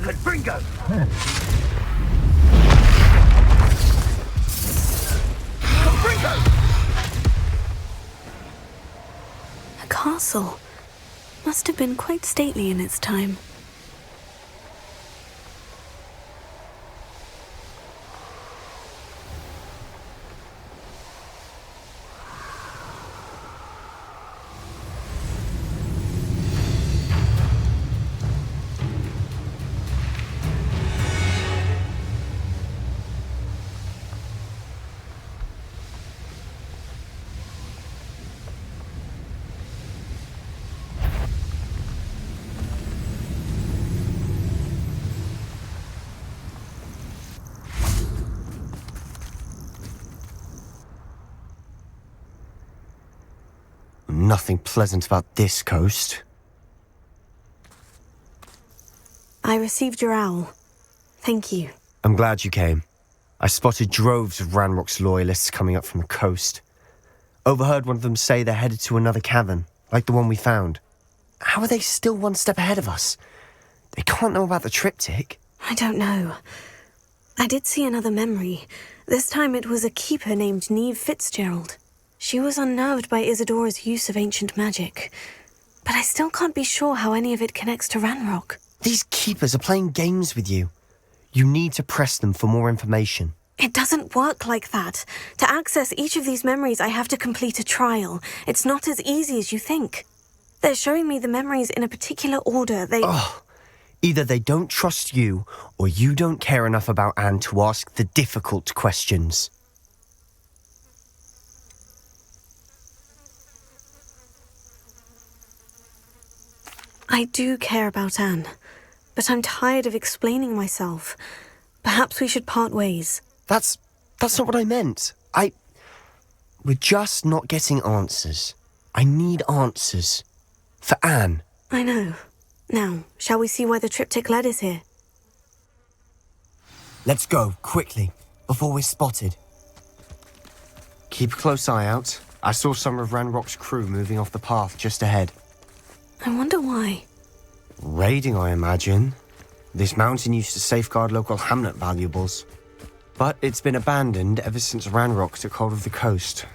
Confringo! Confringo! A castle. Must have been quite stately in its time. Nothing pleasant about this coast. I received your owl. Thank you. I'm glad you came. I spotted droves of Ranrock's loyalists coming up from the coast. Overheard one of them say they're headed to another cavern, like the one we found. How are they still one step ahead of us? They can't know about the triptych. I don't know. I did see another memory. This time it was a keeper named Neve Fitzgerald. She was unnerved by ISIDORA'S use of ancient magic. But I still can't be sure how any of it connects to Ranrock. These keepers are playing games with you. You need to press them for more information. It doesn't work like that. To access each of these memories, I have to complete a trial. It's not as easy as you think. They're showing me the memories in a particular order. Either they don't trust you, or you don't care enough about Anne to ask the difficult questions. I do care about Anne, but I'm tired of explaining myself. Perhaps we should part ways. That's not what I meant. We're just not getting answers. I need answers. For Anne. I know. Now, shall we see why the triptych led is here? Let's go, quickly, before we're spotted. Keep a close eye out. I saw some of Ranrock's crew moving off the path just ahead. I wonder why. Raiding, I imagine. This mountain used to safeguard local hamlet valuables. But it's been abandoned ever since Ranrock took hold of the coast.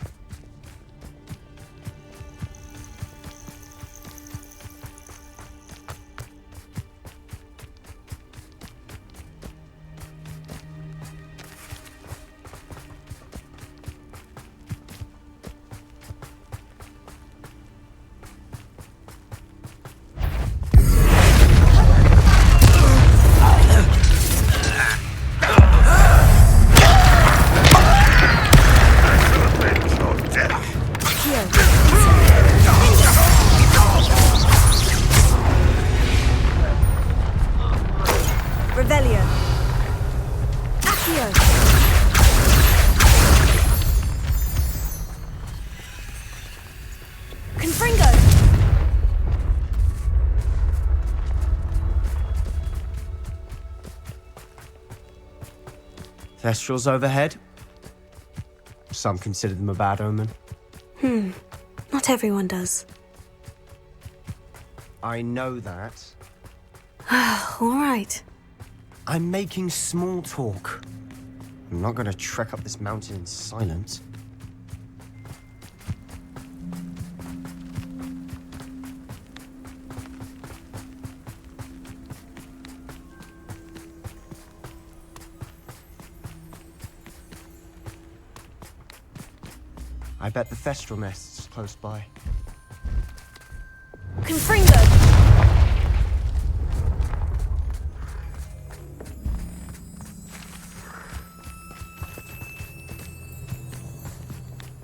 Thestrals overhead. Some consider them a bad omen. Not everyone does. I know that. All right. I'm making small talk. I'm not going to trek up this mountain in silence. I bet the Thestral nest's close by. Confringo!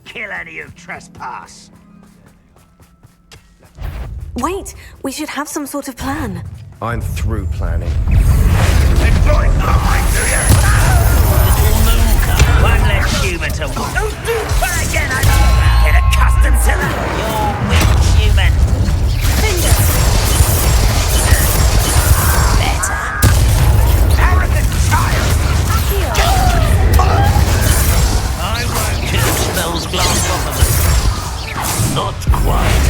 Kill any who trespass. Wait, we should have some sort of plan. I'm through planning. Employ mine, do you? One less human to watch. Don't do that again, get accustomed to that. You're weak human. Finger! Better. Arrogant child. I won't kill spells blast off of them. Not quite.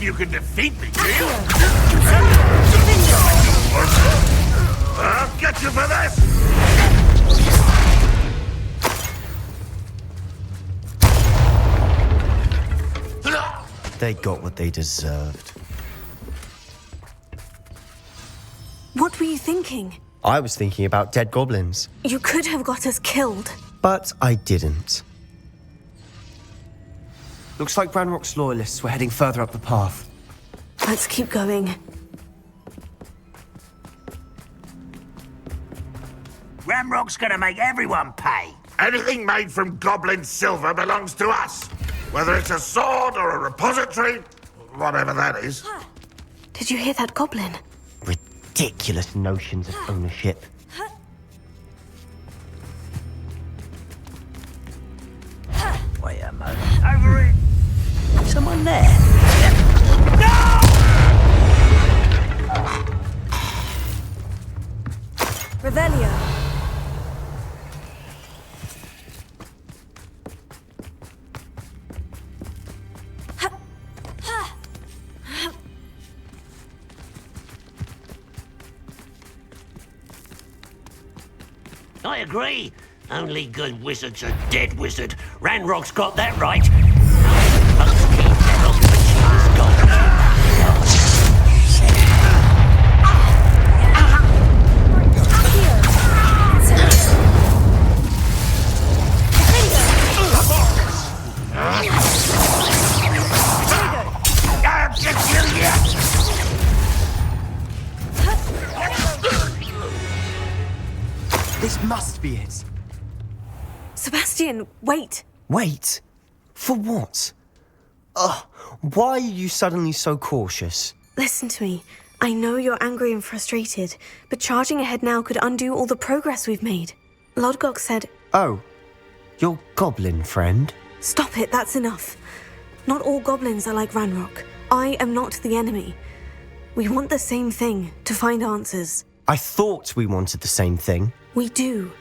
you can defeat me, do you? I'll get you for this! They got what they deserved. What were you thinking? I was thinking about dead goblins, You could have got us killed. but I didn't. Looks like Ranrock's loyalists were heading further up the path. Let's keep going. Ramrock's gonna make everyone pay. Anything made from goblin silver belongs to us. Whether it's a sword or a repository, whatever that is. Did you hear that goblin? Ridiculous notions of ownership. Wait a moment. Over it. Someone there. No! Revelio. I agree. Only good wizards are dead wizard. Ranrock's got that right. Most keep their own, but she's got I'll get you yet! This must be it. Sebastian, wait. Wait. For what? Ugh, why are you suddenly so cautious? Listen to me. I know you're angry and frustrated, but charging ahead now could undo all the progress we've made. Lodgok said, Oh, your goblin friend? stop it, that's enough. Not all goblins are like Ranrock. I am not the enemy. We want the same thing, to find answers. I thought we wanted the same thing. We do.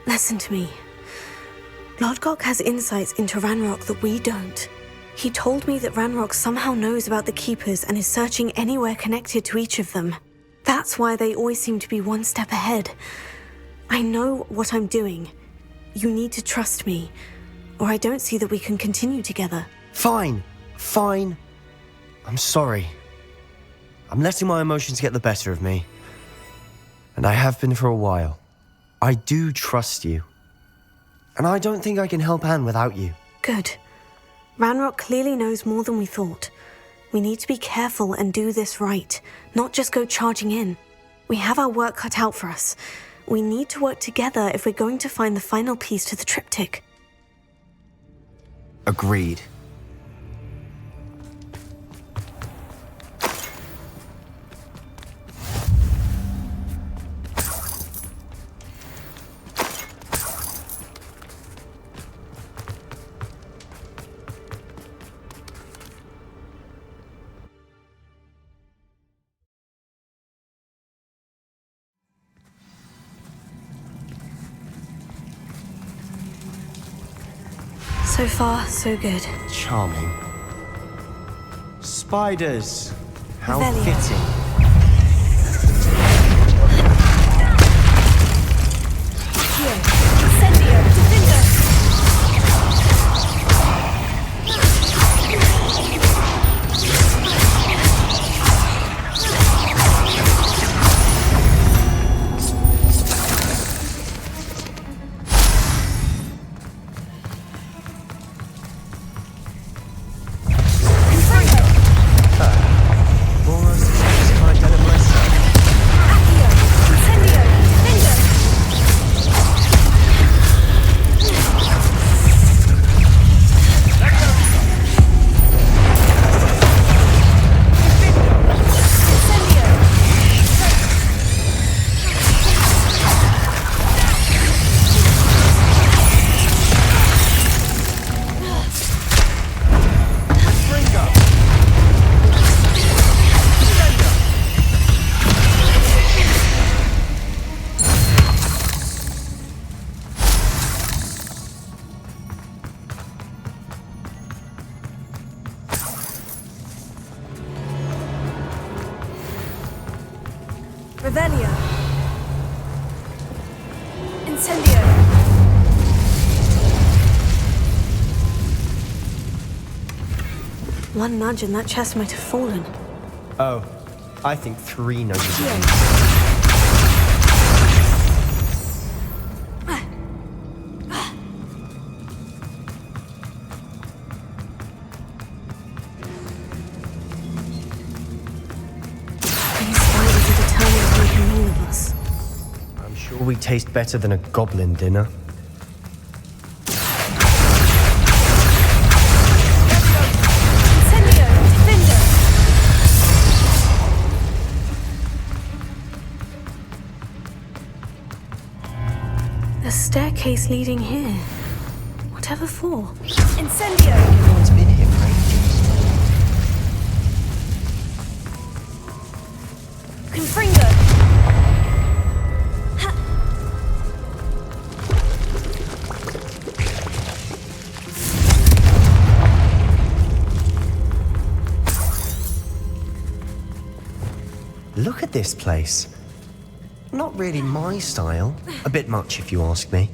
Listen to me. Lodgok has insights into Ranrock that we don't. He told me that Ranrock somehow knows about the Keepers and is searching anywhere connected to each of them. That's why they always seem to be one step ahead. I know what I'm doing. You need to trust me, or I don't see that we can continue together. Fine. I'm sorry. I'm letting my emotions get the better of me. And I have been for a while. I do trust you. And I don't think I can help Anne without you. Good. Ranrock clearly knows more than we thought. We need to be careful and do this right, not just go charging in. We have our work cut out for us. We need to work together if we're going to find the final piece to the triptych. Agreed. So far, so good. Charming. Spiders. How Revelio. fitting. Here. Incendio. Defender. Almost as Revelio. Incendio. One nudge and that chest might have fallen. Oh, I think 3 nudges. These spiders are determined to make a meal of us. I'm sure we taste better than a goblin dinner. Incendio! Defender! The staircase leading here. Whatever for? Incendio! Everyone's been here for ages. Confringo! Look at this place. Not really my style. A bit much, if you ask me.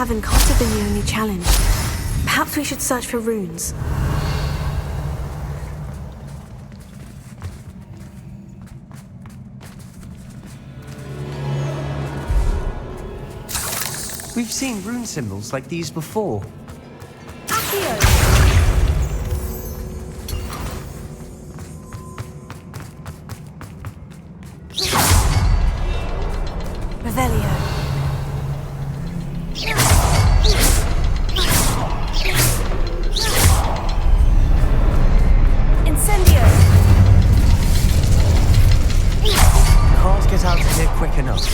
cavern can't have been the only challenge. Perhaps we should search for runes. We've seen rune symbols like these before. Accio! Revelio. Incendio. Can't get out of here quick enough.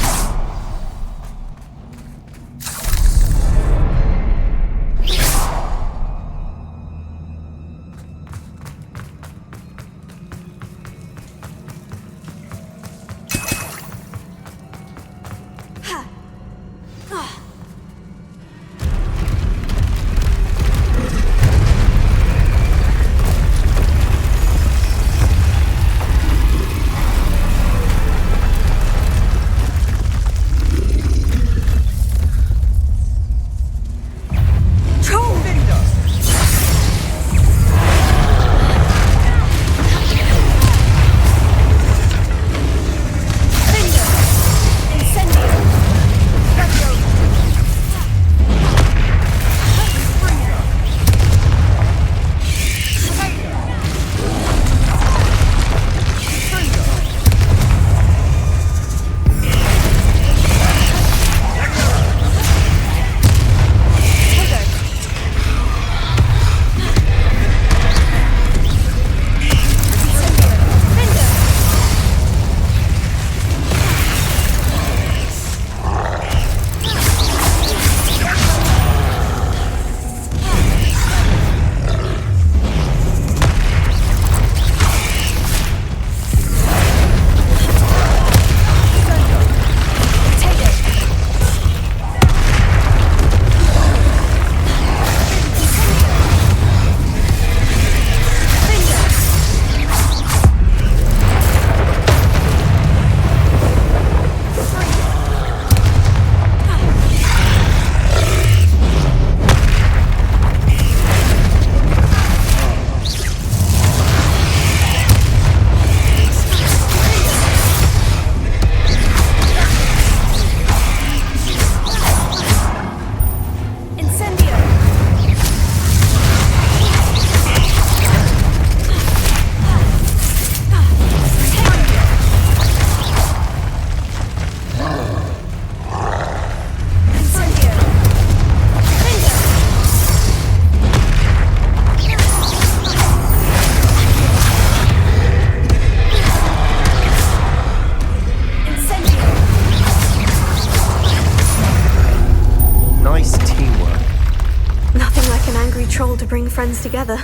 Nothing like an angry troll to bring friends together.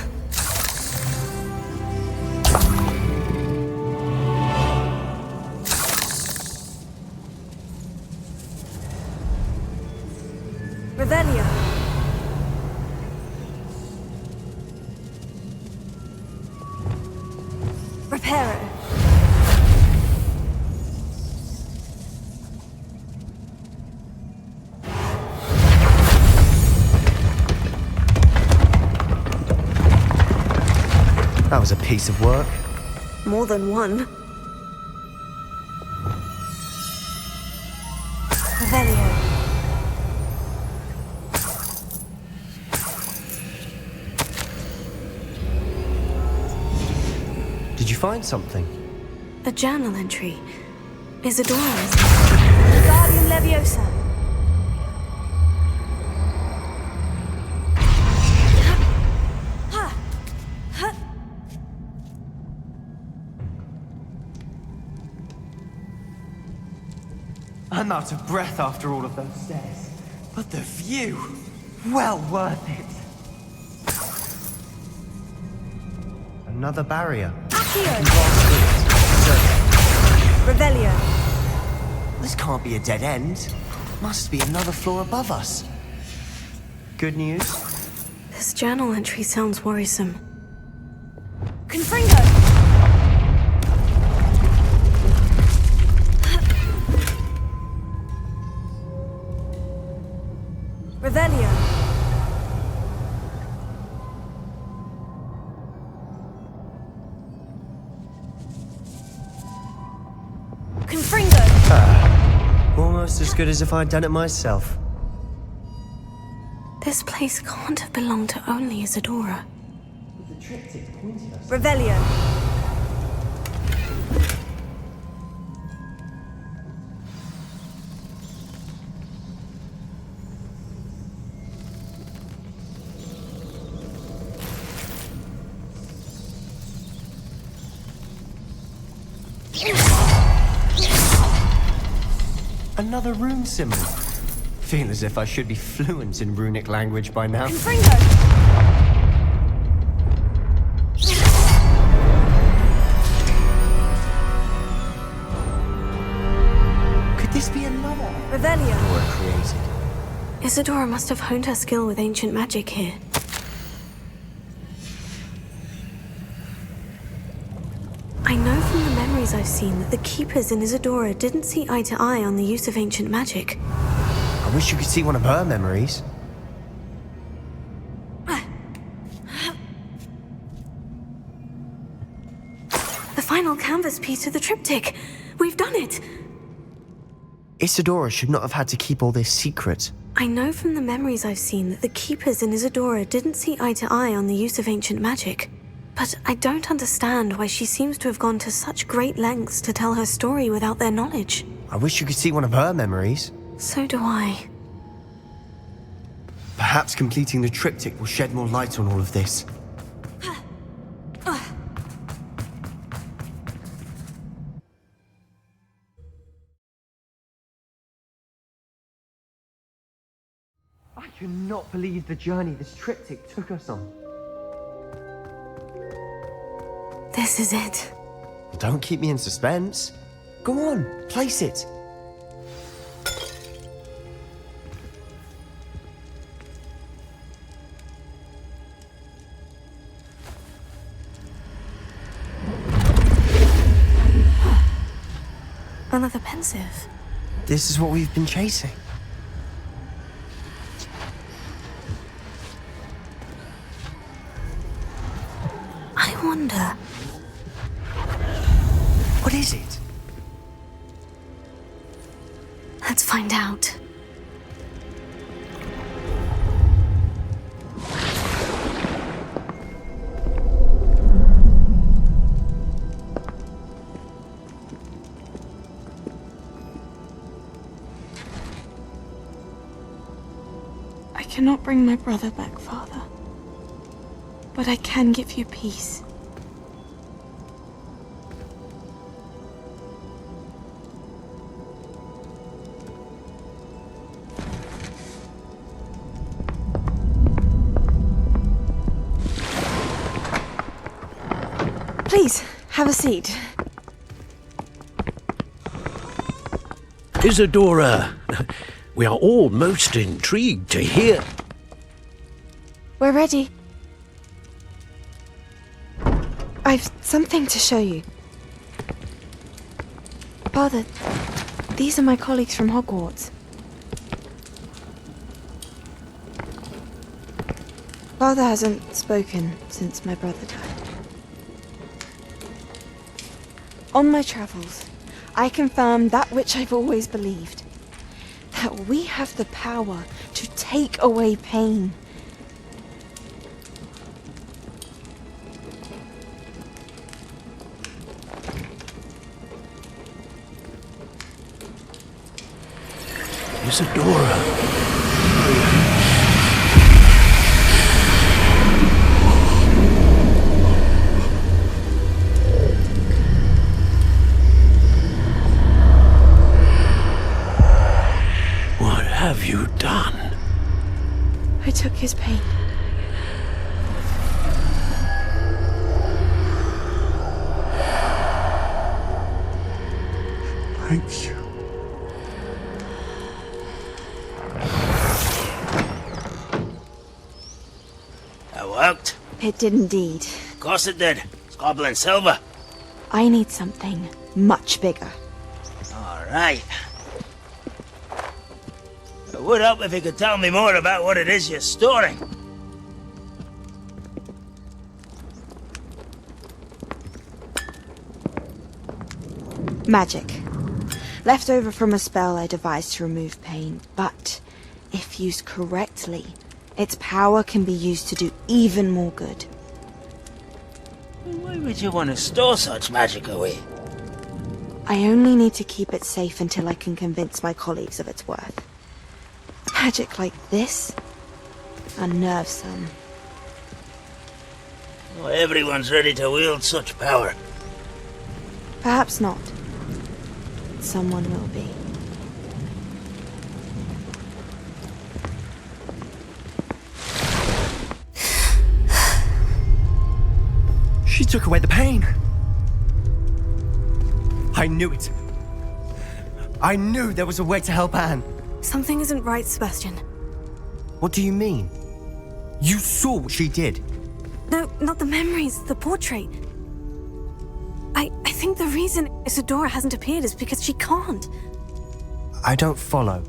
Revelio. Reparo. That was a piece of work. More than one. Revelio. Did you find something? A journal entry. ISIDORA'S. Guardian Leviosa. I'm out of breath after all of those stairs. But the view, well worth it. Another barrier. Accio. So, Revelio. this can't be a dead end. Must be another floor above us. Good news? This journal entry sounds worrisome. Confringo! Revelio. Confringo! Almost as good as if I'd done it myself. This place can't have belonged to only Isidora. The triptych pointed us. Revelio. Another rune symbol. Feel as if I should be fluent in runic language by now. Confringo! Could this be another Revelio. word created? Isidora must have honed her skill with ancient magic here. I know from the memories I've seen that the Keepers in Isidora didn't see eye to eye on the use of ancient magic. I wish you could see one of her memories. The final canvas piece of the triptych. We've done it! Isidora should not have had to keep all this secret. I know from the memories I've seen that the Keepers in Isidora didn't see eye to eye on the use of ancient magic. But I don't understand why she seems to have gone to such great lengths to tell her story without their knowledge. I wish you could see one of her memories. So do I. Perhaps completing the triptych will shed more light on all of this. I cannot believe the journey this triptych took us on. This is it. Don't keep me in suspense. Go on, place it. Another pensive. This is what we've been chasing. I wonder. What is it? Let's find out. I cannot bring my brother back, Father. But I can give you peace. Please, have a seat. Isidora, we are all most intrigued to hear. We're ready. I've something to show you. Father, these are my colleagues from Hogwarts. Father hasn't spoken since my brother died. On my travels, I confirmed that which I've always believed. That we have the power to take away pain. Isidora. What have you done? I took his pain. Thank you. That worked. It did indeed. Of course it did. It's goblin silver. I need something much bigger. All right. It would help if you could tell me more about what it is you're storing. Magic. Left over from a spell I devised to remove pain, but if used correctly, its power can be used to do even more good. Why would you want to store such magic away? I only need to keep it safe until I can convince my colleagues of its worth. Magic like this unnerves some. Not everyone's ready to wield such power. Perhaps not. Someone will be. She took away the pain. I knew it. I knew there was a way to help Anne. Something isn't right, Sebastian. What do you mean? You saw what she did. No, not the memories, the portrait. I think the reason Isidora hasn't appeared is because she can't. I don't follow.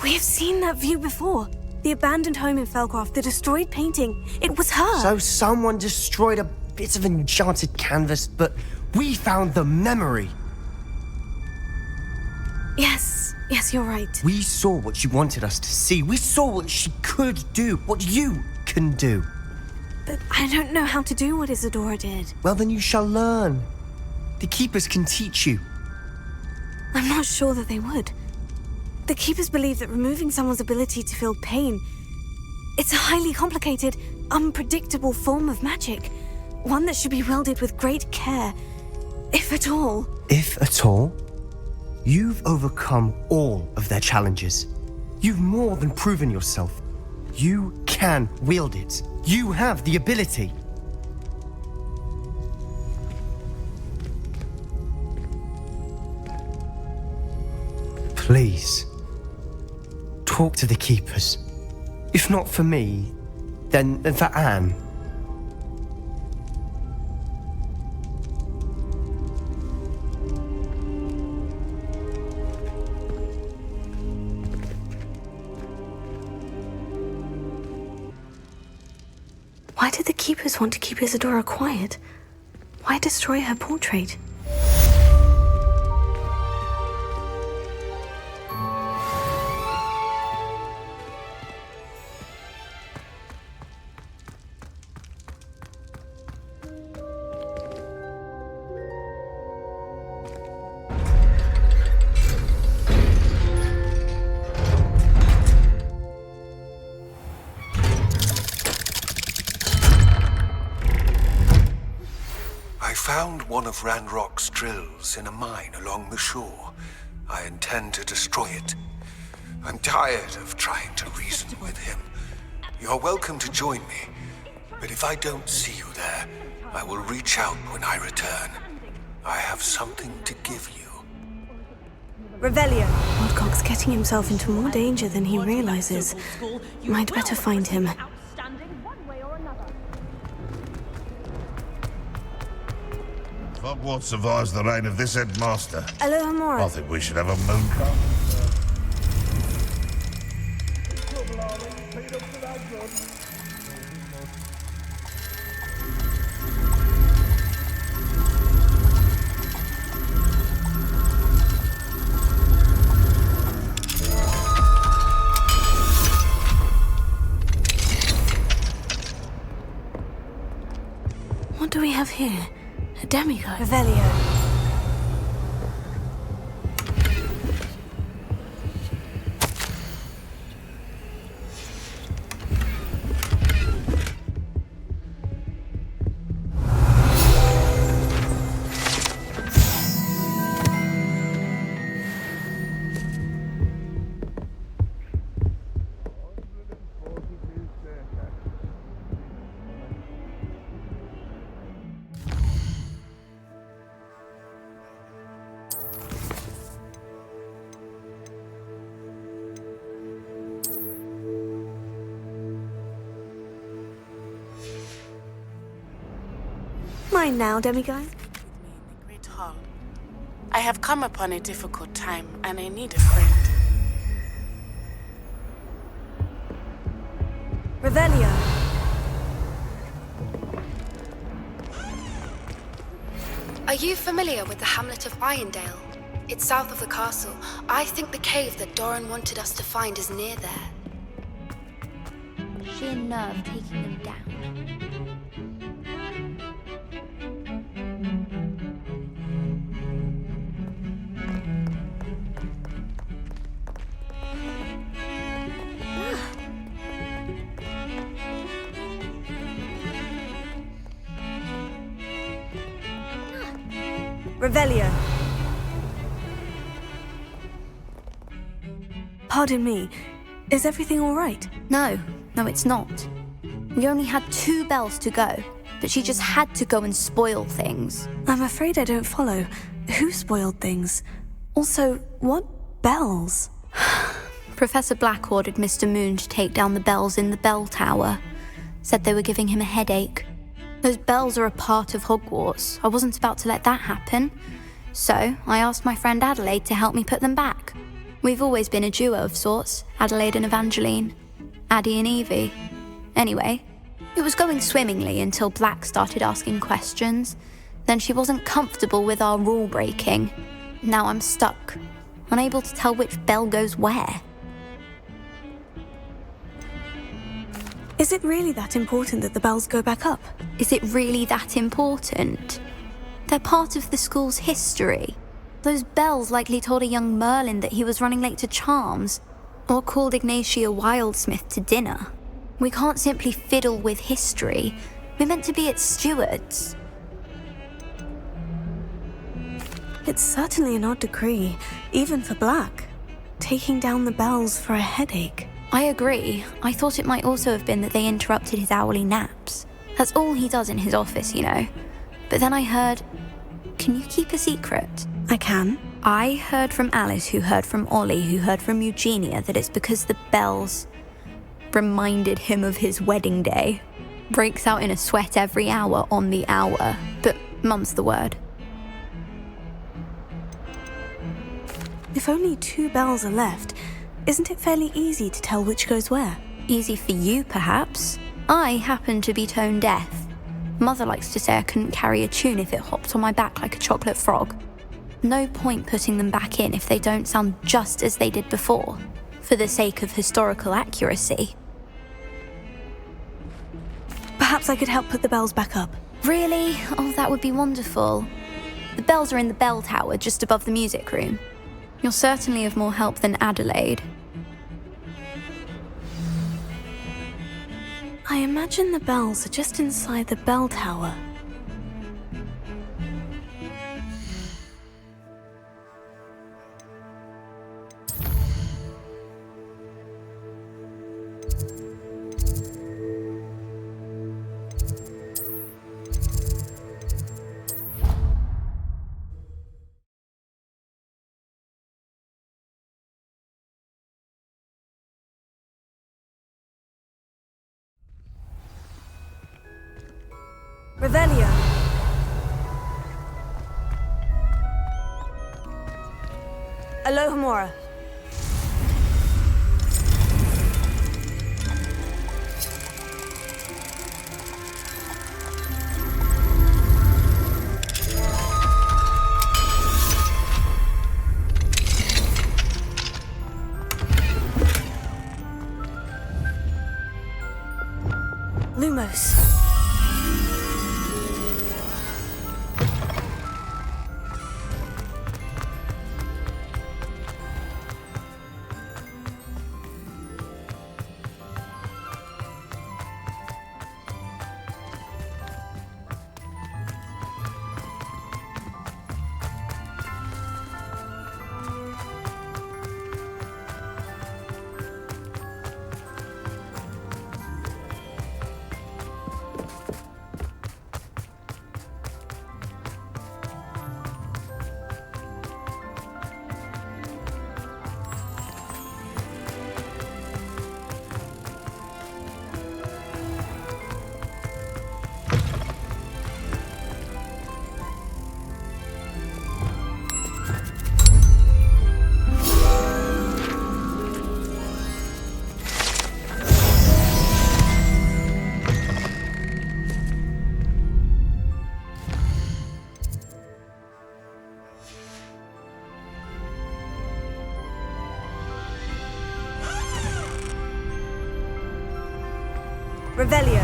We have seen that view before. The abandoned home in Felcroft, the destroyed painting. It was her. So someone destroyed a bit of enchanted canvas, but we found the memory. Yes, you're right. We saw what she wanted us to see. We saw what she could do, what you can do. But I don't know how to do what Isidora did. Well, then you shall learn. The Keepers can teach you. I'm not sure that they would. The Keepers believe that removing someone's ability to feel pain, it's a highly complicated, unpredictable form of magic. One that should be wielded with great care, if at all. If at all? You've overcome all of their challenges. You've more than proven yourself. You can wield it. You have the ability. Please, talk to the Keepers. If not for me, then for Anne. Why did the Keepers want to keep Isidora quiet? Why destroy her portrait? Found one of Ranrock's drills in a mine along the shore. I intend to destroy it. I'm tired of trying to reason with him. You're welcome to join me, But if I don't see you there, I will reach out when I return. I have something to give you. Revelio. Woodcock's getting himself into more danger than he realizes. Might better find him. Hogwarts survives the reign of this headmaster. Aloha I Mora. think we should have a moon cart. What do we have here? A demigod. Revelio. Mine now, demigod. Great Hall. I have come upon a difficult time, and I need a friend. Revelio. Are you familiar with the hamlet of Irondale? It's south of the castle. I think the cave that Doran wanted us to find is near there. Sheer nerve taking them down. Revelio. Pardon me. Is everything all right? No, it's not. We only had 2 bells to go, but she just had to go and spoil things. I'm afraid I don't follow. Who spoiled things? Also, what bells? Professor Black ordered Mr. Moon to take down the bells in the bell tower. Said they were giving him a headache. Those bells are a part of Hogwarts. I wasn't about to let that happen. So I asked my friend Adelaide to help me put them back. We've always been a duo of sorts, Adelaide and Evangeline. Addie and Evie. Anyway, it was going swimmingly until Black started asking questions. Then she wasn't comfortable with our rule breaking. Now I'm stuck, unable to tell which bell goes where. Is it really that important that the bells go back up? Is it really that important? They're part of the school's history. Those bells likely told a young Merlin that he was running late to Charms, or called Ignatia Wildsmith to dinner. We can't simply fiddle with history. We're meant to be its stewards. It's certainly an odd decree, even for Black. Taking down the bells for a headache. I agree. I thought it might also have been that they interrupted his hourly naps. That's all he does in his office, you know. But then I heard... Can you keep a secret? I can. I heard from Alice, who heard from Ollie, who heard from Eugenia, that it's because the bells reminded him of his wedding day. Breaks out in a sweat every hour on the hour. But mum's the word. If only 2 bells are left, isn't it fairly easy to tell which goes where? Easy for you, perhaps. I happen to be tone deaf. Mother likes to say I couldn't carry a tune if it hopped on my back like a chocolate frog. No point putting them back in if they don't sound just as they did before, for the sake of historical accuracy. Perhaps I could help put the bells back up. Really? Oh, that would be wonderful. The bells are in the bell tower just above the music room. You're certainly of more help than Adelaide. I imagine the bells are just inside the bell tower. Revelio. Alohomora. Lumos. Revelio.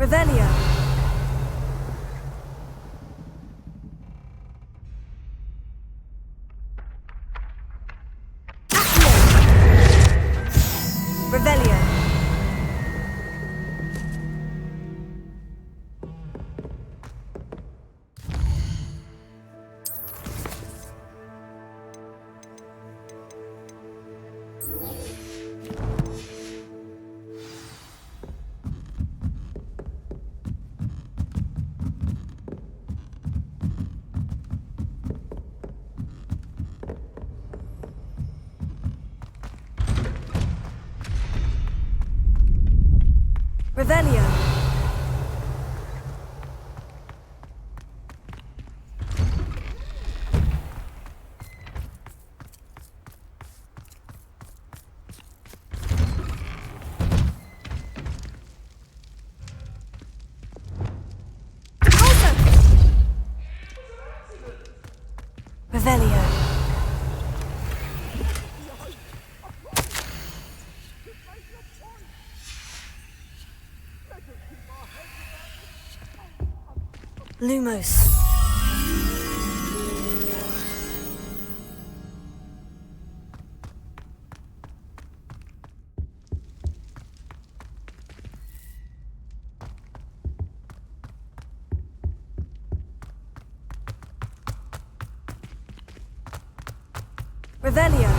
Revelio. Revelio. Revelio. Revelio. Lumos. Revelio.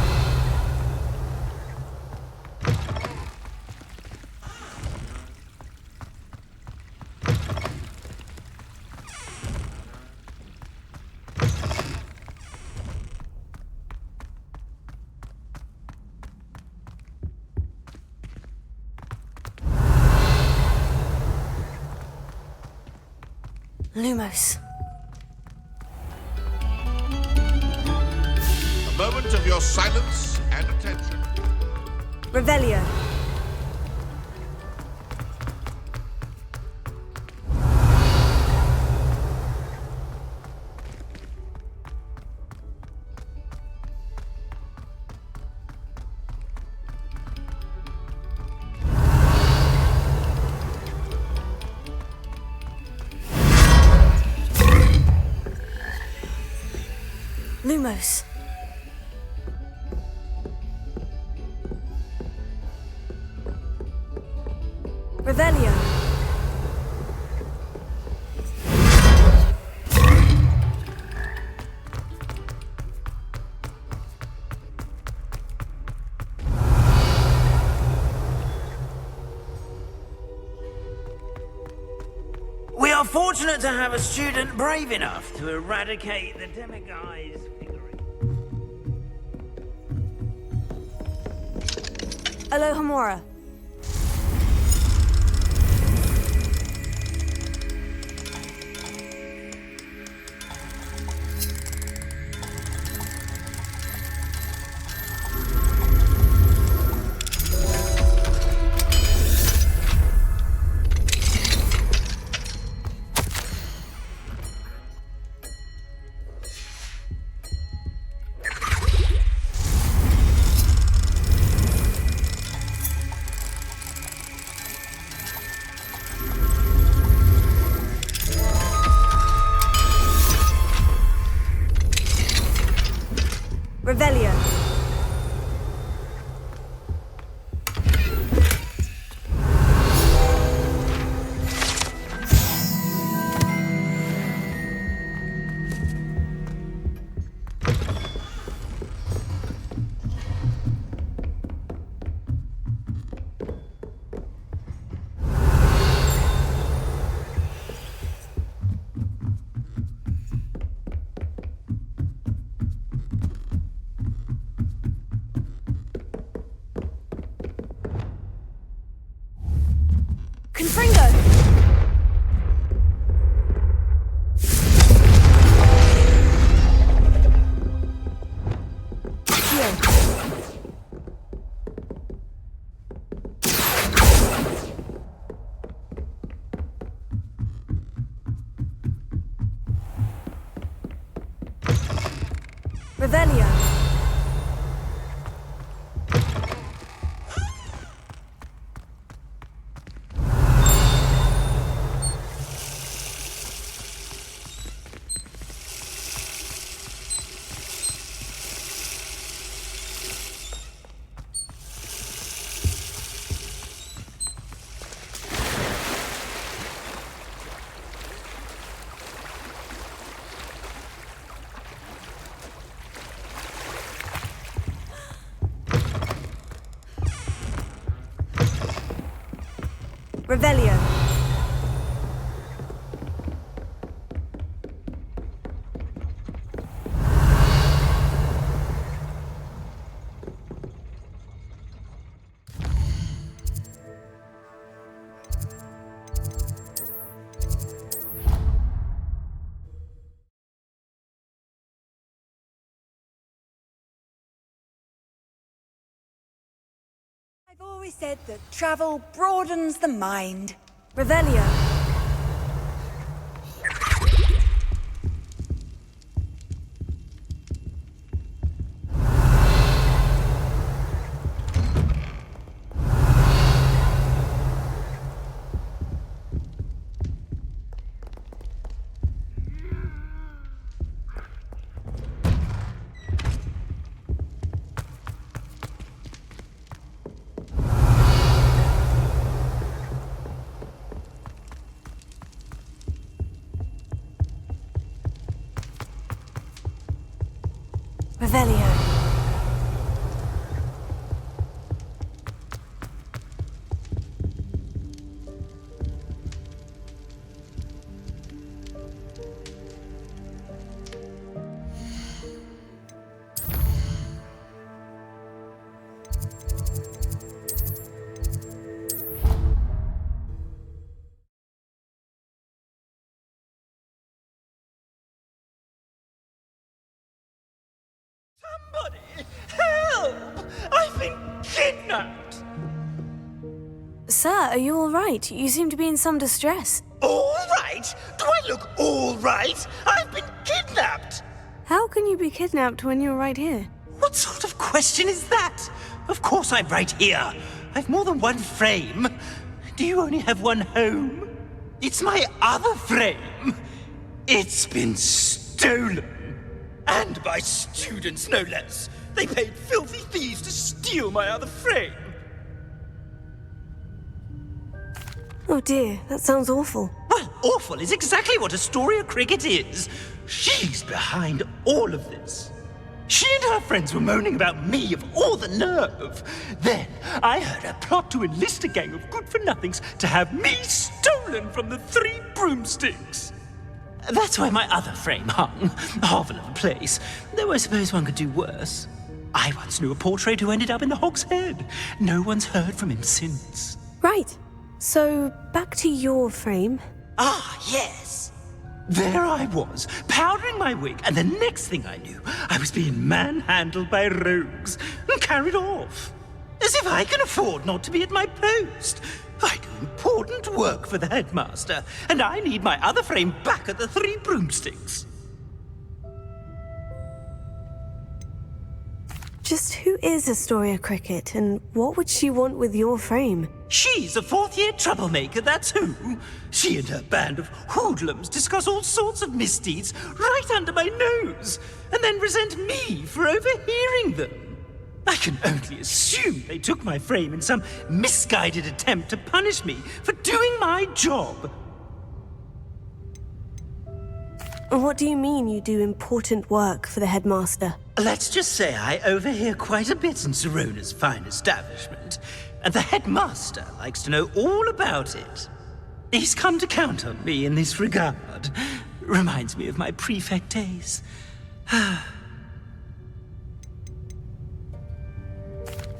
Lumos. A moment of your silence and attention. Revelio. Lumos. fortunate to have a student brave enough to eradicate the demiguise figurine. Alohomora. Revelio. Confringo! Revelio. Revelio. I've always said that travel broadens the mind. Revelio. Revelio. Somebody! Help! I've been kidnapped! Sir, are you all right? You seem to be in some distress. All right? Do I look all right? I've been kidnapped! How can you be kidnapped when you're right here? What sort of question is that? Of course I'm right here. I've more than one frame. Do you only have one home? It's my other frame. It's been stolen. And by students, no less. They paid filthy thieves to steal my other frame. Oh dear, that sounds awful. Well, awful is exactly what Astoria Cricket is. She's behind all of this. She and her friends were moaning about me of all the nerve. Then I heard her plot to enlist a gang of good-for-nothings to have me stolen from the 3 broomsticks. That's where my other frame hung, half another place, though I suppose one could do worse. I once knew a portrait who ended up in the Hog's Head. No one's heard from him since. Right. So, back to your frame. Ah, yes. There I was, powdering my wig, and the next thing I knew, I was being manhandled by rogues and carried off. As if I can afford not to be at my post. I do important work for the headmaster, and I need my other frame back at the 3 broomsticks. Just who is Astoria Cricket, and what would she want with your frame? She's a 4th-year troublemaker, that's who. She and her band of hoodlums discuss all sorts of misdeeds right under my nose, and then resent me for overhearing them. I can only assume they took my frame in some misguided attempt to punish me for doing my job. What do you mean you do important work for the headmaster? Let's just say I overhear quite a bit in Serona's fine establishment, and the headmaster likes to know all about it. He's come to count on me in this regard. Reminds me of my prefect days.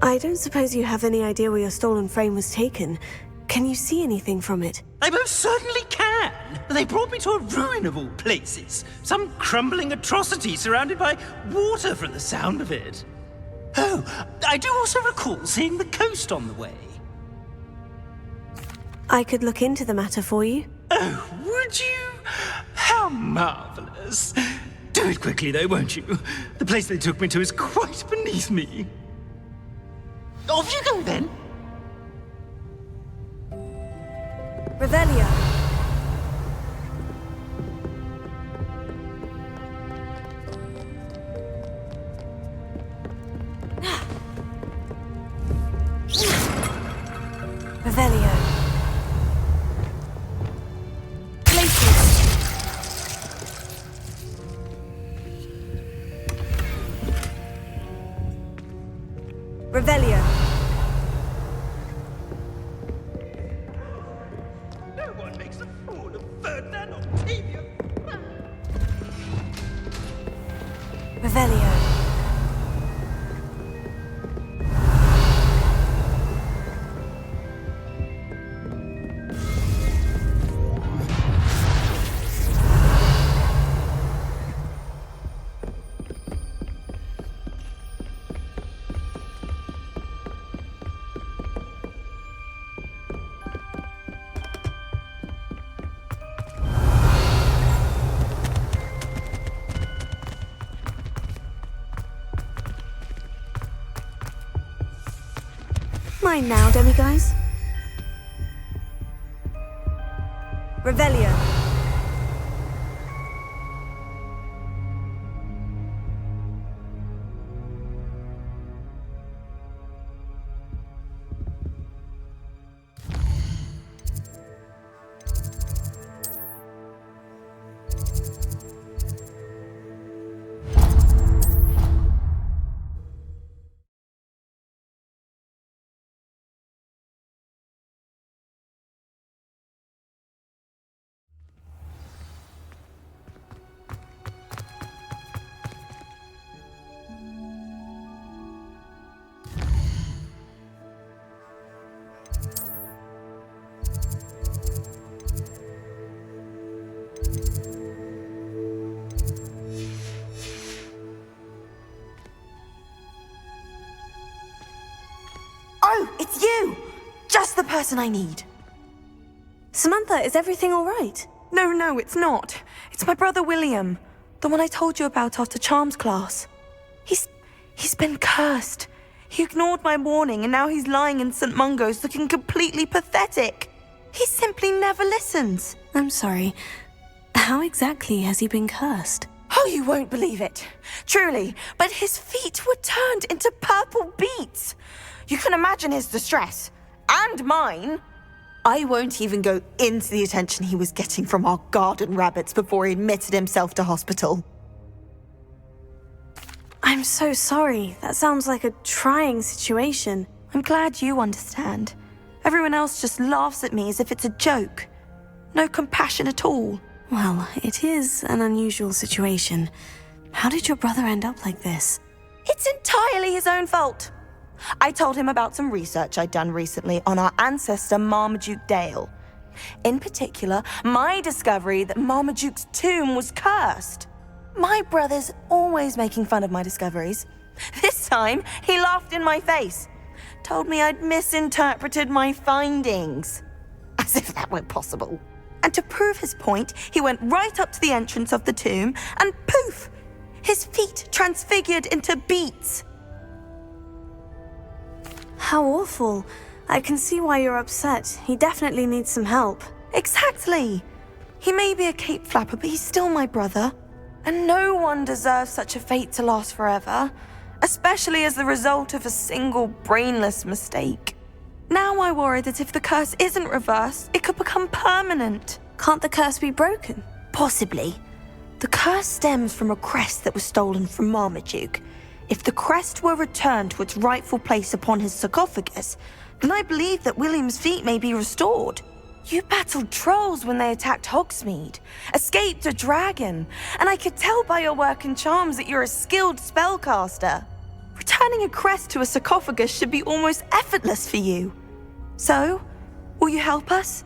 I don't suppose you have any idea where your stolen frame was taken. Can you see anything from it? I most certainly can. They brought me to a ruin of all places. Some crumbling atrocity surrounded by water from the sound of it. Oh, I do also recall seeing the coast on the way. I could look into the matter for you. Oh, would you? How marvelous. Do it quickly though, won't you? The place they took me to is quite beneath me. Off you go then. Revelio. Revelio. Places. Revelio. No one makes a fool of Ferdinand Octavia. Revelio. Mine now, demiguys. Revelio. Oh, it's you! Just the person I need. Samantha, is everything all right? No, it's not. It's my brother William. The one I told you about after Charms class. He's been cursed. He ignored my warning and now he's lying in St. Mungo's looking completely pathetic. He simply never listens. I'm sorry. How exactly has he been cursed? Oh, you won't believe it. Truly, but his feet were turned into purple beets. You can imagine his distress. And mine. I won't even go into the attention he was getting from our garden rabbits before he admitted himself to hospital. I'm so sorry. That sounds like a trying situation. I'm glad you understand. Everyone else just laughs at me as if it's a joke. No compassion at all. Well, it is an unusual situation. How did your brother end up like this? It's entirely his own fault. I told him about some research I'd done recently on our ancestor Marmaduke Dale. In particular, my discovery that Marmaduke's tomb was cursed. My brother's always making fun of my discoveries. This time, he laughed in my face. Told me I'd misinterpreted my findings. As if that were possible. And to prove his point, he went right up to the entrance of the tomb and poof! His feet transfigured into beets. How awful. I can see why you're upset. He definitely needs some help. Exactly. He may be a cape flapper, but he's still my brother. And no one deserves such a fate to last forever, especially as the result of a single brainless mistake. Now I worry that if the curse isn't reversed, it could become permanent. Can't the curse be broken? Possibly. The curse stems from a crest that was stolen from Marmaduke. If the crest were returned to its rightful place upon his sarcophagus, then I believe that William's feet may be restored. You battled trolls when they attacked Hogsmeade, escaped a dragon, and I could tell by your work and charms that you're a skilled spellcaster. Returning a crest to a sarcophagus should be almost effortless for you. So, will you help us?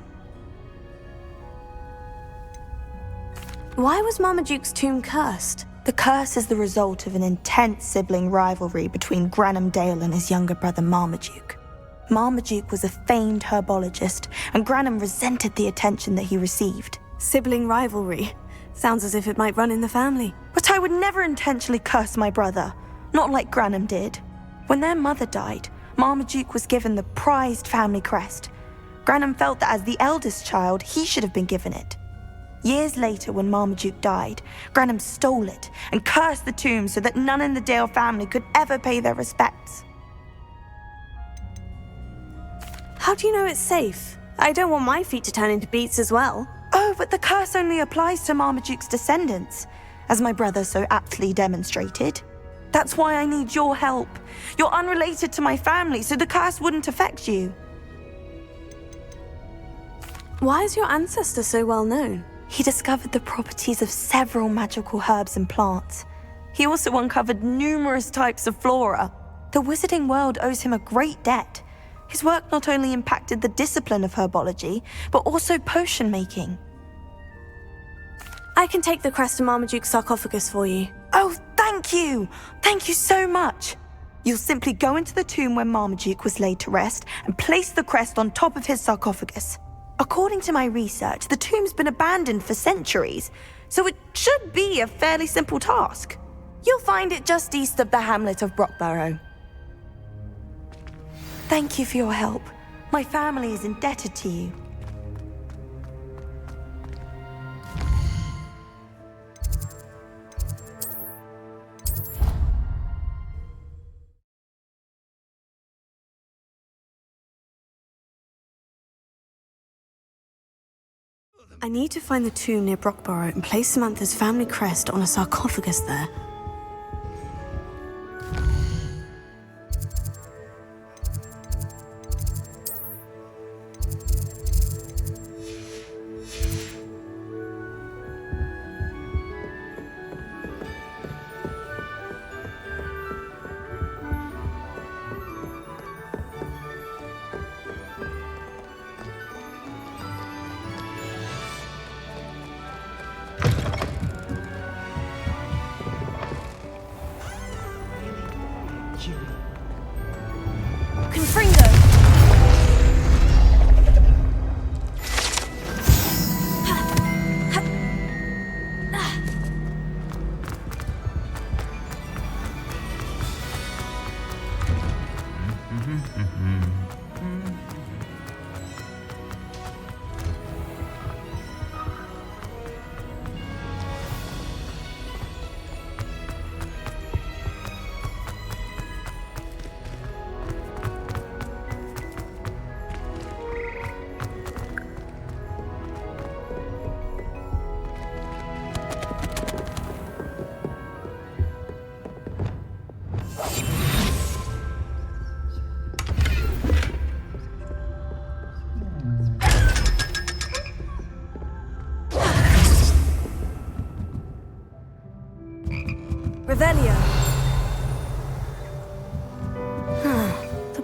Why was Marmaduke's tomb cursed? The curse is the result of an intense sibling rivalry between Granham Dale and his younger brother Marmaduke. Marmaduke was a famed herbologist, and Granham resented the attention that he received. Sibling rivalry. Sounds as if it might run in the family. But I would never intentionally curse my brother, not like Granham did. When their mother died, Marmaduke was given the prized family crest. Granham felt that as the eldest child, he should have been given it. Years later, when Marmaduke died, Granham stole it and cursed the tomb so that none in the Dale family could ever pay their respects. How do you know it's safe? I don't want my feet to turn into beets as well. Oh, but the curse only applies to Marmaduke's descendants, as my brother so aptly demonstrated. That's why I need your help. You're unrelated to my family, so the curse wouldn't affect you. Why is your ancestor so well known? He discovered the properties of several magical herbs and plants. He also uncovered numerous types of flora. The wizarding world owes him a great debt. His work not only impacted the discipline of herbology, but also potion making. I can take the crest to Marmaduke's sarcophagus for you. Oh, thank you! Thank you so much! You'll simply go into the tomb where Marmaduke was laid to rest and place the crest on top of his sarcophagus. According to my research, the tomb's been abandoned for centuries, so it should be a fairly simple task. You'll find it just east of the hamlet of Brockborough. Thank you for your help. My family is indebted to you. I need to find the tomb near Brockborough and place Samantha's family crest on a sarcophagus there.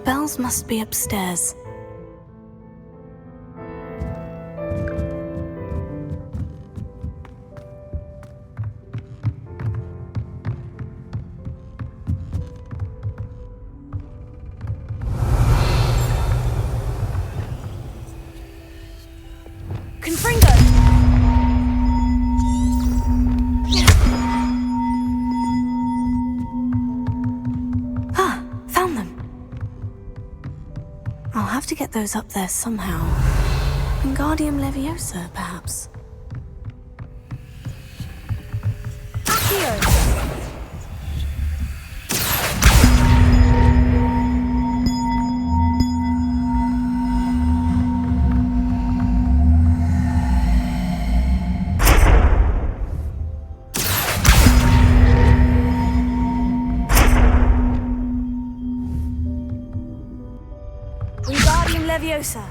bells must be upstairs. To get those up there somehow. Wingardium Leviosa, perhaps. Accio! Leviosa.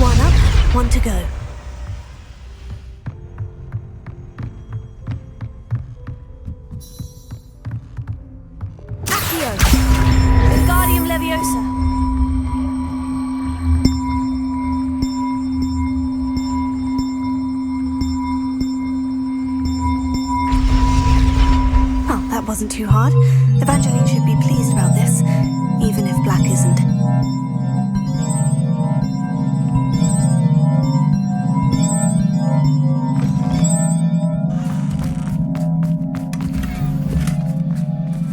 One up, one to go. Accio! Wingardium Leviosa. Well, that wasn't too hard. Evangeline should be pleased about this, even if Black isn't.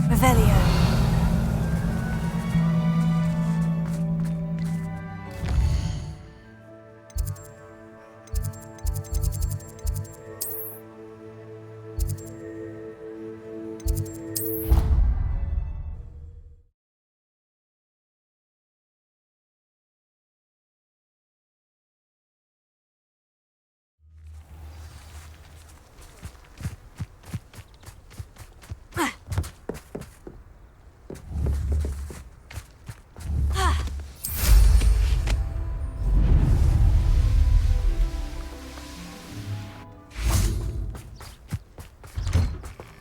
Revelio.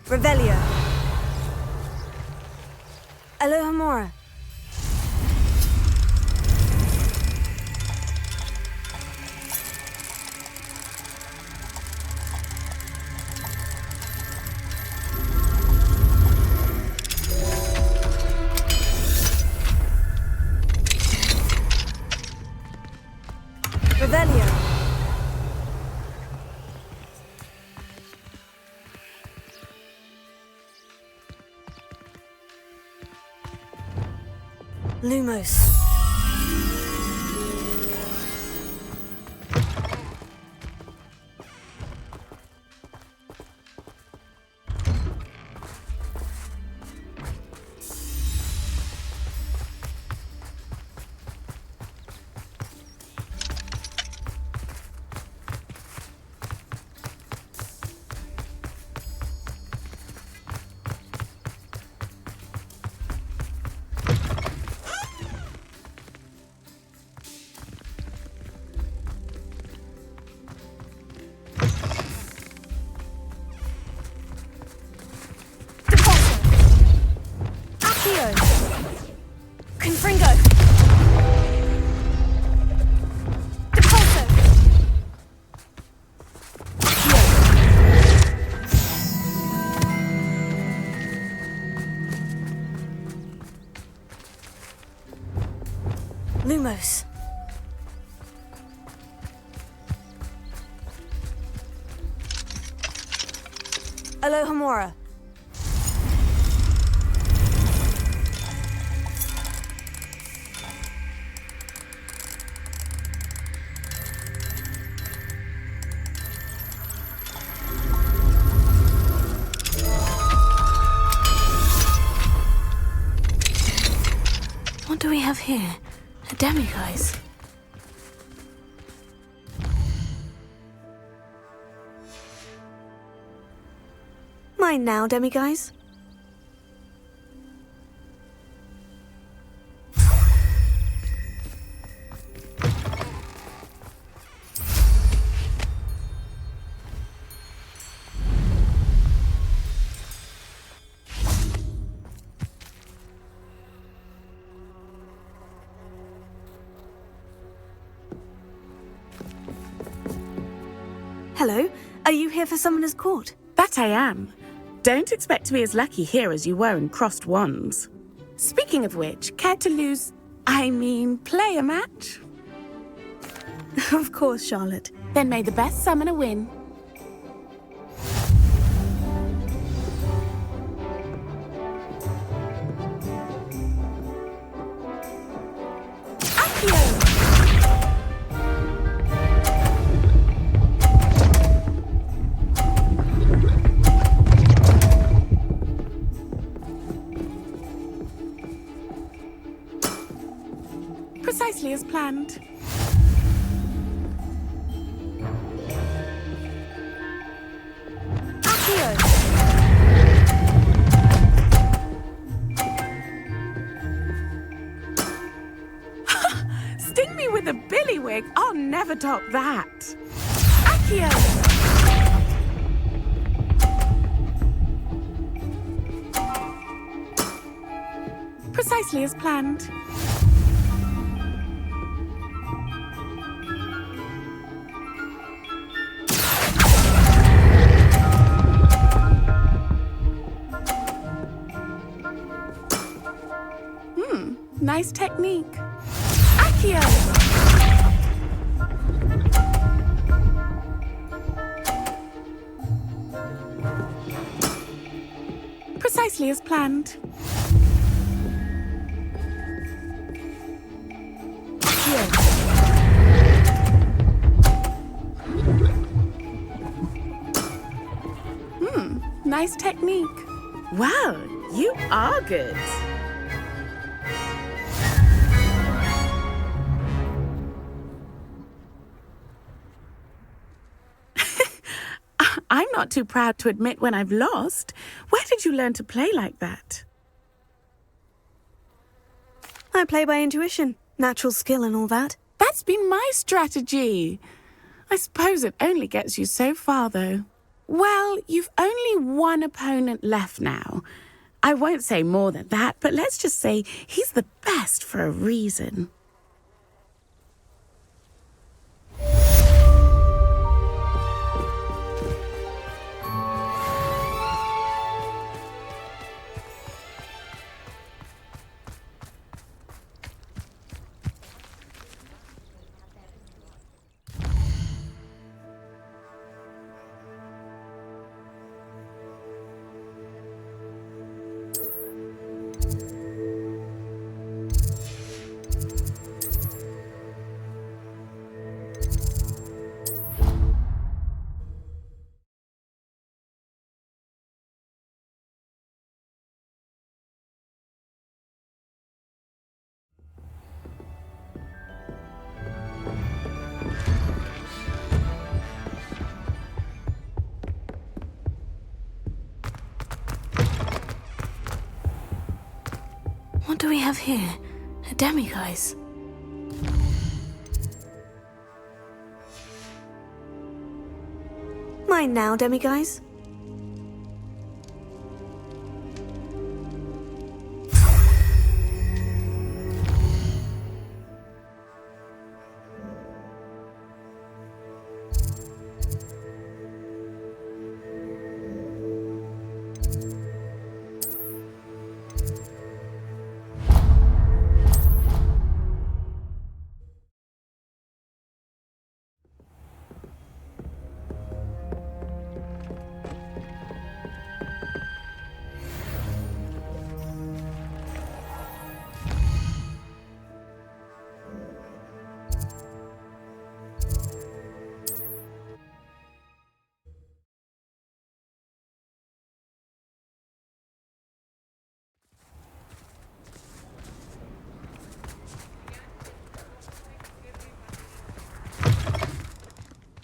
Revelio. Alohomora. Revelio. Lumos. Confringo! Depulso! Lumos. Alohomora. What do we have here? A demiguise. Mine now, demiguise. Hello. Are you here for Summoner's Court? That I am. Don't expect to be as lucky here as you were in Crossed Wands. Speaking of which, care to play a match? Of course, Charlotte. Then may the best summoner win. Precisely as planned. Sting me with a billywig. I'll never top that. Accio! Precisely as planned. Nice technique. Accio! Precisely as planned. Nice technique. Wow, you are good. I'm not too proud to admit when I've lost. Where did you learn to play like that? I play by intuition, natural skill and all that. That's been my strategy. I suppose it only gets you so far, though. Well, you've only one opponent left now. I won't say more than that, but let's just say he's the best for a reason. What do we have here? A demiguise. Mine now, demiguise.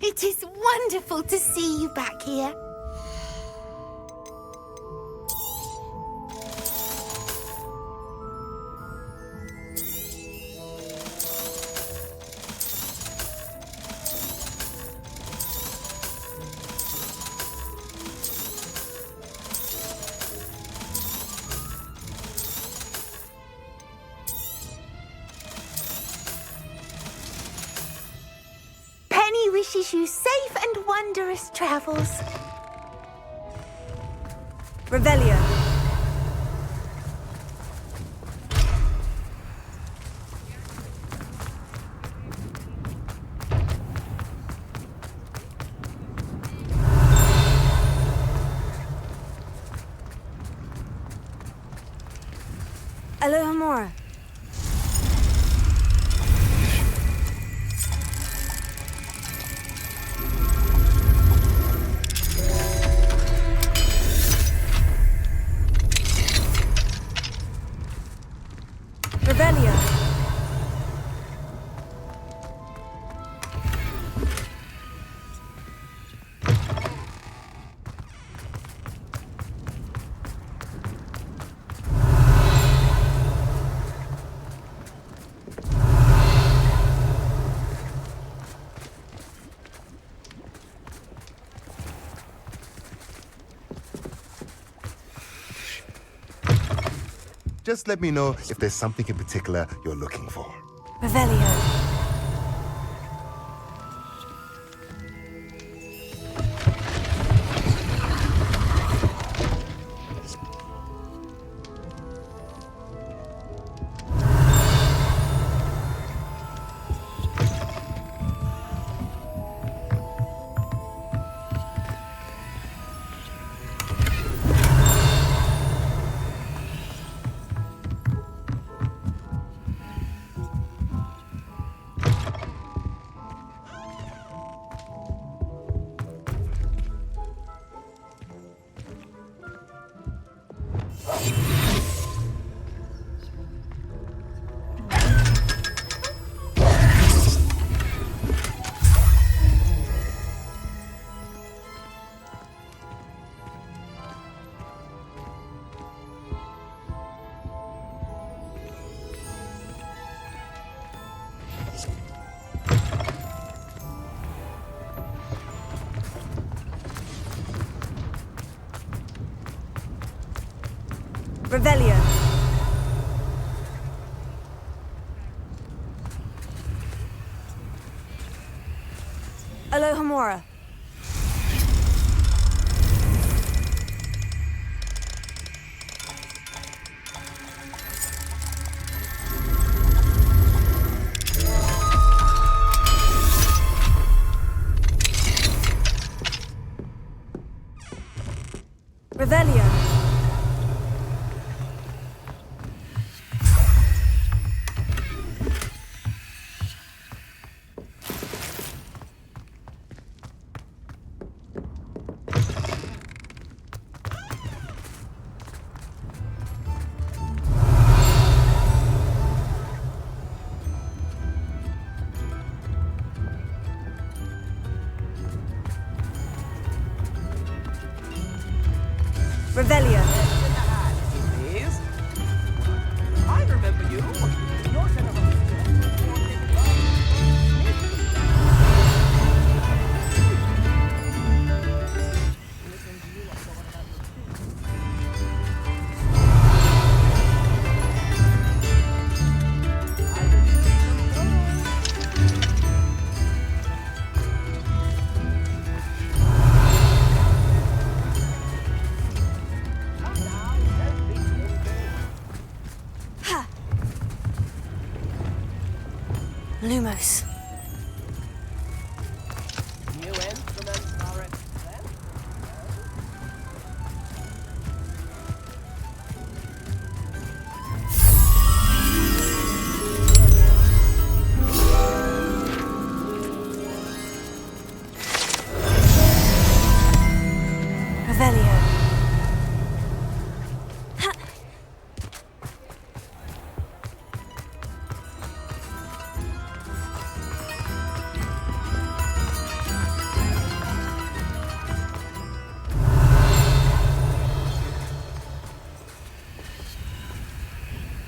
It is wonderful to see you back here. wishes you safe and wondrous travels. Revelio. Alohomora. Revelio. Just let me know if there's something in particular you're looking for. Revelio. Revelio. Alohomora. Revelio. Revelio. Please. I remember you. Your Lumos. new instruments are at Revelio.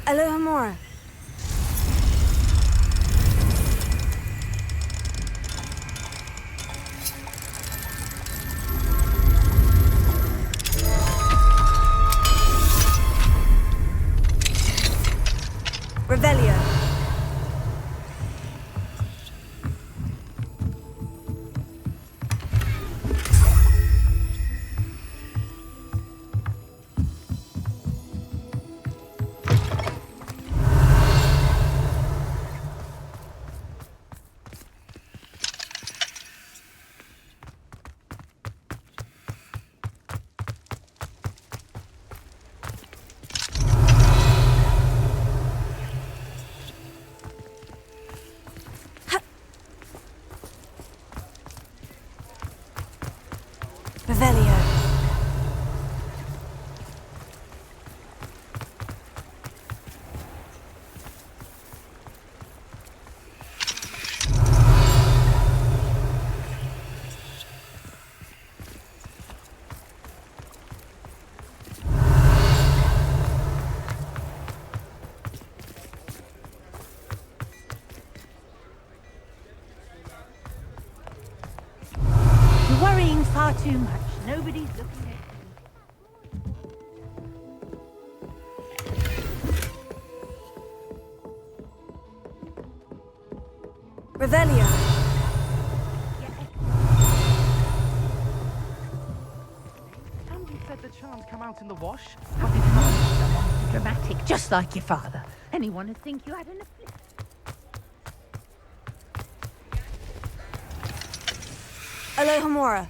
Alohomora. Revelio. too much. Nobody's looking at Revelio. Somebody said the charms come out in the wash. How did you know someone dramatic, just like your father? Anyone would think you had an affliction. Alohomora.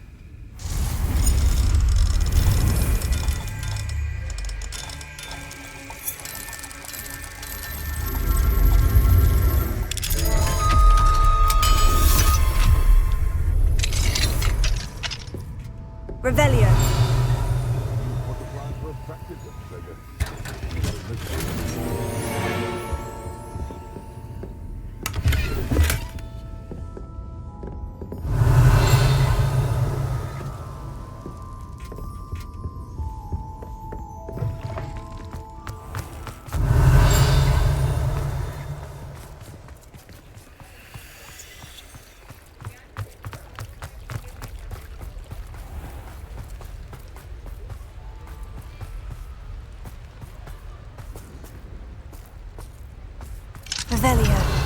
Revelio. Revelio.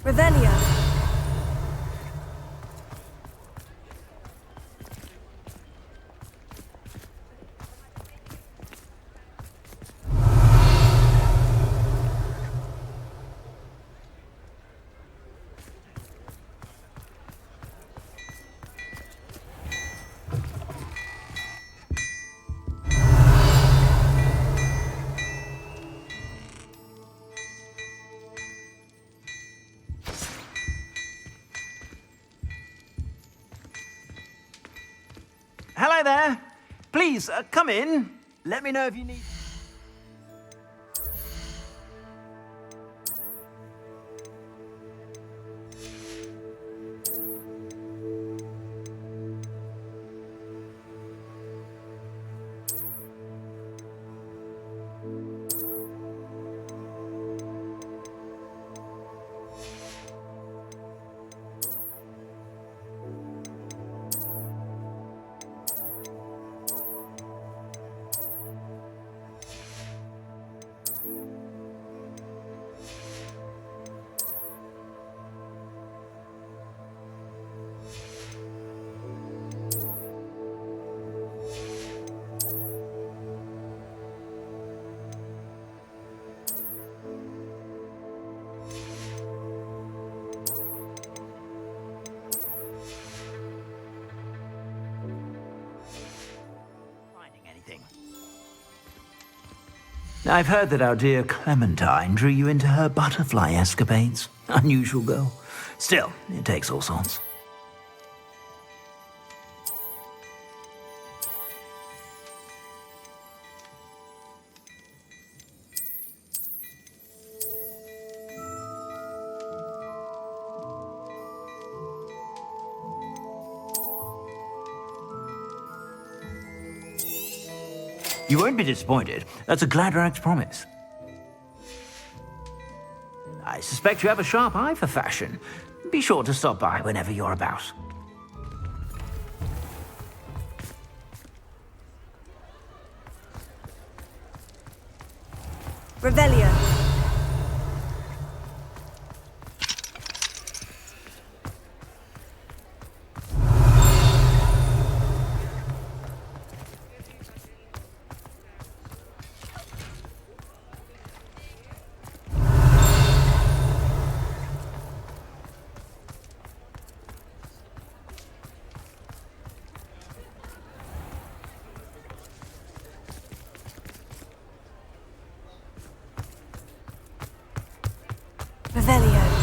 Revelio. Hello there. Please, come in. Let me know if you need... I've heard that our dear Clementine drew you into her butterfly escapades. Unusual girl. Still, it takes all sorts. You won't be disappointed. That's a Gladrax promise. I suspect you have a sharp eye for fashion. Be sure to stop by whenever you're about. Revelio. Revelio.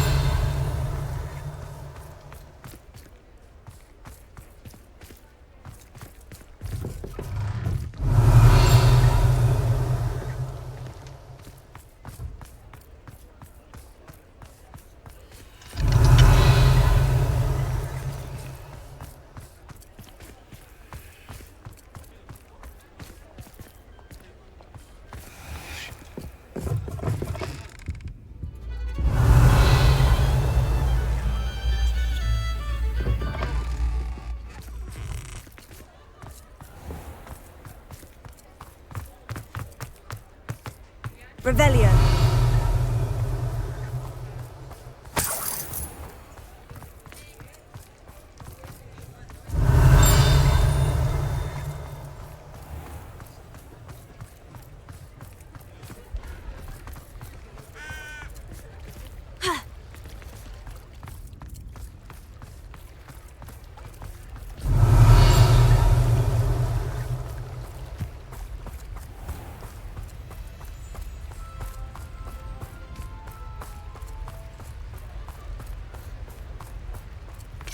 Revelio.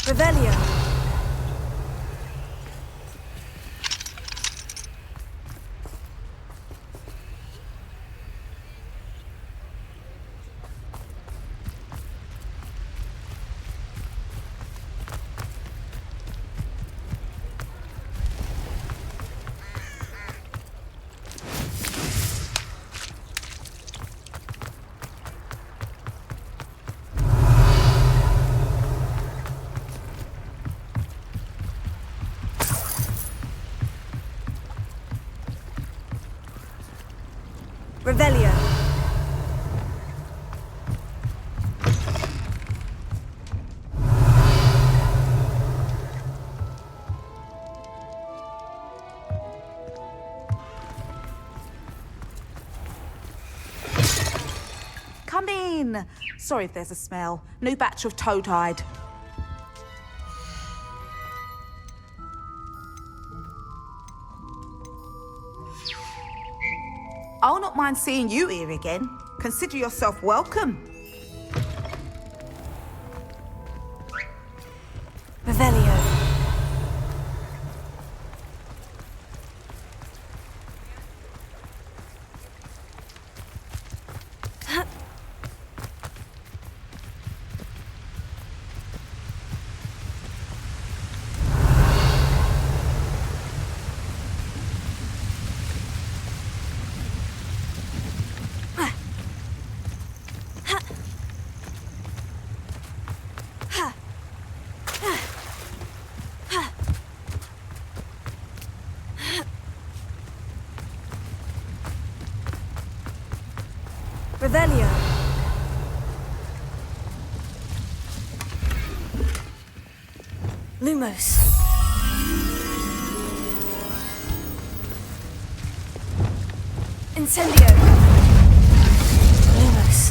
Revelio. Revelio. Come in. Sorry if there's a smell. New batch of toe-tied. I'll not mind seeing you here again. Consider yourself welcome. Revelio. Revelio. Lumos. Incendio. Lumos.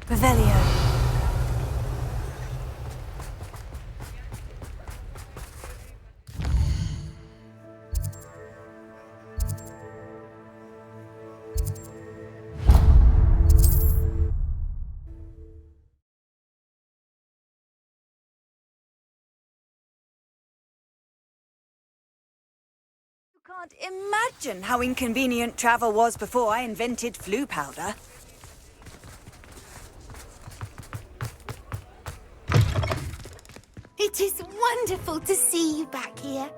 Revelio. You can't imagine how inconvenient travel was before I invented flu powder. It is wonderful to see you back here.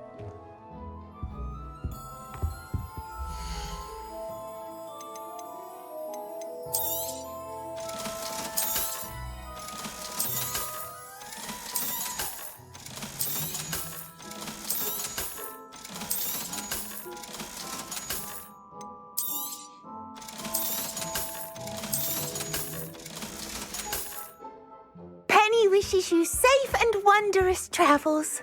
wishes you safe and wondrous travels.